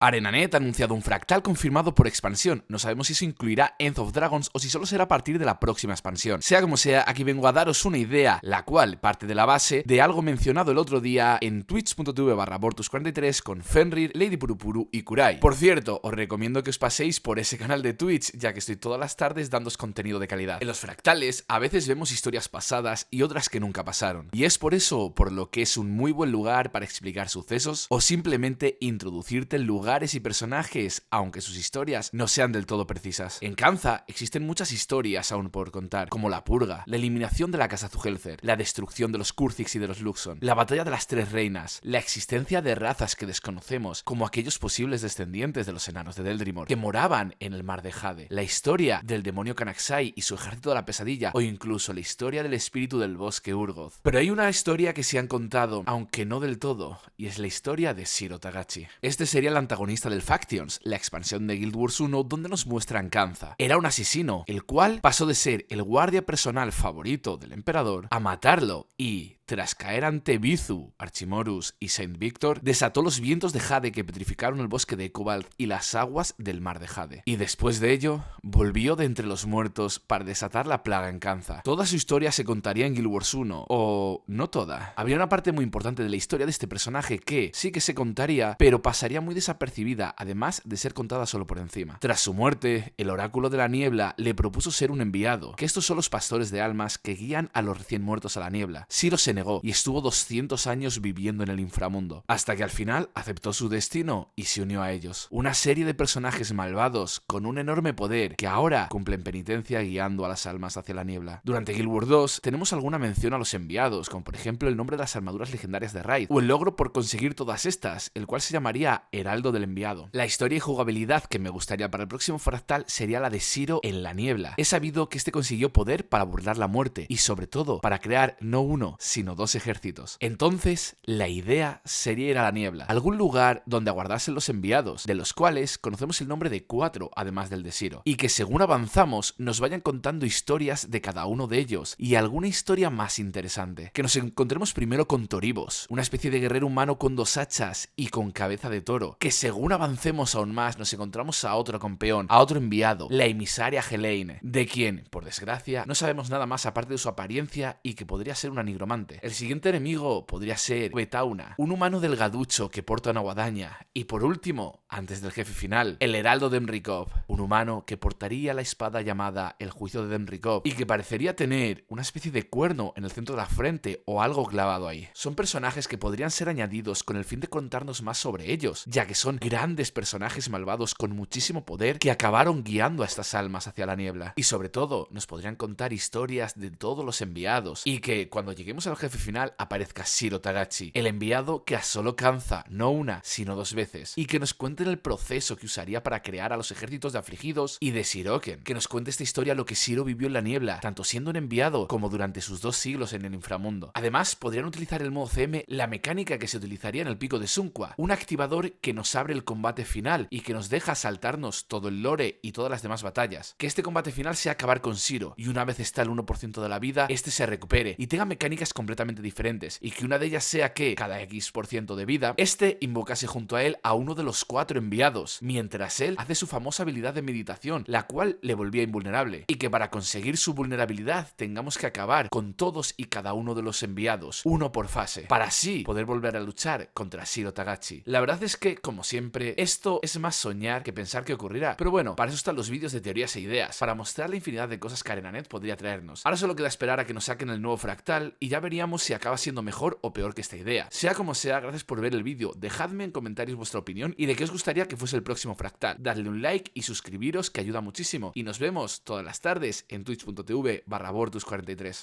ArenaNet ha anunciado un fractal confirmado por expansión. No sabemos si eso incluirá End of Dragons o si solo será a partir de la próxima expansión. Sea como sea, aquí vengo a daros una idea, la cual parte de la base de algo mencionado el otro día en twitch.tv/Bortus43 con Fenrir, Lady Purupuru y Kurai. Por cierto, os recomiendo que os paséis por ese canal de Twitch, ya que estoy todas las tardes dándoos contenido de calidad. En los fractales, a veces vemos historias pasadas y otras que nunca pasaron. Y es por eso por lo que es un muy buen lugar para explicar sucesos o simplemente introducirte en lugares y personajes, aunque sus historias no sean del todo precisas. En Kanza existen muchas historias aún por contar, como la purga, la eliminación de la casa Zuhelzer, la destrucción de los Kha'Zix y de los Luxon, la batalla de las tres reinas, la existencia de razas que desconocemos, como aquellos posibles descendientes de los enanos de Deldrimor, que moraban en el mar de Jade, la historia del demonio Kanaxai y su ejército de la pesadilla, o incluso la historia del espíritu del bosque Urgoth. Pero hay una historia que se han contado, aunque no del todo, y es la historia de Shiro Tagachi. Este sería el antagonista del Factions, la expansión de Guild Wars 1 donde nos muestran Kanza. Era un asesino, el cual pasó de ser el guardia personal favorito del emperador a matarlo y, tras caer ante Bizu, Archimorus y Saint Victor, desató los vientos de Jade que petrificaron el bosque de Cobalt y las aguas del mar de Jade. Y después de ello, volvió de entre los muertos para desatar la plaga en Kanza. Toda su historia se contaría en Guild Wars 1, o no toda. Habría una parte muy importante de la historia de este personaje que sí que se contaría, pero pasaría muy desapercibida, además de ser contada solo por encima. Tras su muerte, el oráculo de la niebla le propuso ser un enviado, que estos son los pastores de almas que guían a los recién muertos a la niebla. Shiro se negó y estuvo 200 años viviendo en el inframundo, hasta que al final aceptó su destino y se unió a ellos. Una serie de personajes malvados con un enorme poder que ahora cumplen penitencia guiando a las almas hacia la niebla. Durante Guild Wars 2 tenemos alguna mención a los enviados, como por ejemplo el nombre de las armaduras legendarias de Raid, o el logro por conseguir todas estas, el cual se llamaría Heraldo del Enviado. La historia y jugabilidad que me gustaría para el próximo fractal sería la de Shiro en la niebla. He sabido que este consiguió poder para burlar la muerte y sobre todo para crear no uno, sino dos ejércitos. Entonces, la idea sería ir a la niebla, algún lugar donde aguardasen los enviados, de los cuales conocemos el nombre de 4, además del de Shiro, y que según avanzamos nos vayan contando historias de cada uno de ellos, y alguna historia más interesante. Que nos encontremos primero con Toribos, una especie de guerrero humano con 2 hachas y con cabeza de toro, que según avancemos aún más nos encontramos a otro campeón, a otro enviado, la emisaria Helene, de quien, por desgracia, no sabemos nada más aparte de su apariencia y que podría ser una nigromante. El siguiente enemigo podría ser Betauna, un humano delgaducho que porta una guadaña. Y por último, antes del jefe final, el heraldo de Emrykov, un humano que portaría la espada llamada el juicio de Emrykov y que parecería tener una especie de cuerno en el centro de la frente o algo clavado ahí. Son personajes que podrían ser añadidos con el fin de contarnos más sobre ellos, ya que son grandes personajes malvados con muchísimo poder que acabaron guiando a estas almas hacia la niebla. Y sobre todo, nos podrían contar historias de todos los enviados y que cuando lleguemos al jefe final aparezca Shiro Tagachi, el enviado que asoló Kanza no una, sino 2 veces, y que nos cuenten el proceso que usaría para crear a los ejércitos de afligidos y de Shiroken, que nos cuente esta historia lo que Shiro vivió en la niebla, tanto siendo un enviado como durante sus 2 siglos en el inframundo. Además, podrían utilizar el modo CM, la mecánica que se utilizaría en el pico de Sunqua, un activador que nos abre el combate final y que nos deja saltarnos todo el lore y todas las demás batallas. Que este combate final sea acabar con Shiro, y una vez está el 1% de la vida, este se recupere y tenga mecánicas completamente diferentes, y que una de ellas sea que, cada X% de vida, este invocase junto a él a uno de los 4 enviados, mientras él hace su famosa habilidad de meditación, la cual le volvía invulnerable, y que para conseguir su vulnerabilidad tengamos que acabar con todos y cada uno de los enviados, uno por fase, para así poder volver a luchar contra Shiro Tagachi. La verdad es que, como siempre, esto es más soñar que pensar que ocurrirá, pero bueno, para eso están los vídeos de teorías e ideas, para mostrar la infinidad de cosas que ArenaNet podría traernos. Ahora solo queda esperar a que nos saquen el nuevo fractal y ya veríamos si acaba siendo mejor o peor que esta idea. Sea como sea, gracias por ver el vídeo, dejadme en comentarios vuestra opinión y de qué os gustaría que fuese el próximo fractal. Dadle un like y suscribiros, que ayuda muchísimo, y nos vemos todas las tardes en twitch.tv/Bortus43.